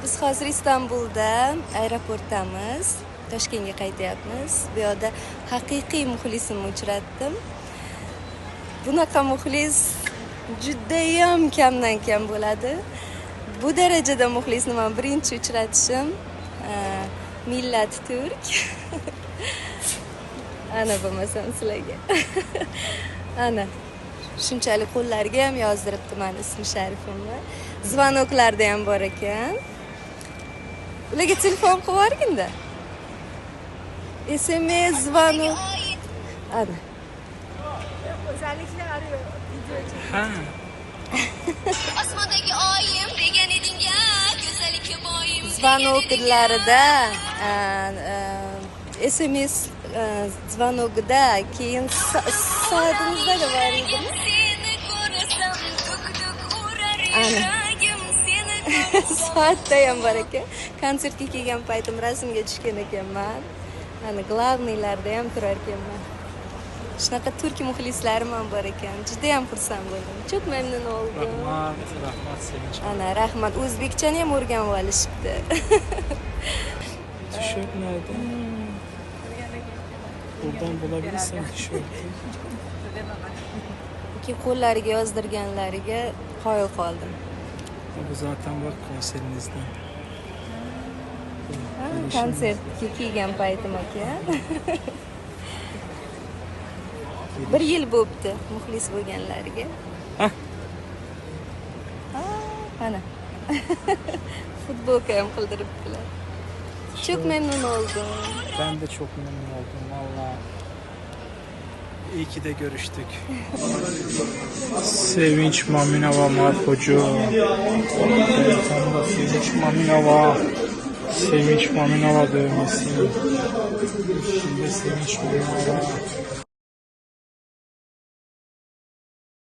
Biz hozir Istanbulda aeroportdamiz. Toshkentga qaytyapmiz. Bu yerda haqiqiy muxlisimni uchratdim. Bunaqa muxlis judayam kamdan kam bo'ladi. Bu darajada muxlisni men birinchi uchratishim. Millat turk. Ana bo'lmasam sizlarga. Ana. Shunchalik qo'llariga ham yozdiribdi meni ismi sharifimni. Zvonoklarda ham bor ekan. Ularga telefon qilib yuborgin-da. SMS, zvonok. Ana. O'zliklar Ha. Osmondagi oyim degan eding-ya, go'zallikka boyim. Zvonoklarida SMS zvonogida keyin soatimizda bor edi. Seni ko'rsam tuk-tuk urar Ana. yuragim, seni Soatda ham bor ekan. Konsertga kelgan paytim rasmga tushgan ekanman. Ana glavniylarda ham turar ekanman. Shunaqa turk muxlislarim ham bor ekan. Juda ham xursand bo'ldim. Çok memnun oldum. Rahmat Sevinç. Ana rahmat. O'zbekchani ham o'rganib olishibdi. Tişört nerede? Buradan bulabilirsen tişörtü. Ki qo'llariga yozdirganlariga qoyil qoldim. Bu zaten bak konserinizden. Konsertga kelgan paytim ekan. Bir yil bo'pti muxlis bo'lganlariga. Hah. Ana. Futbolka ham qildiribdilar. Çok memnun oldum. Ben de çok memnun oldum valla. İyi ki de görüştük. Sevinç Maminova Markocu. Tam da Sevinç Maminova. Sevinç Maminova dövmesi. Şimdi Sevinç Maminova.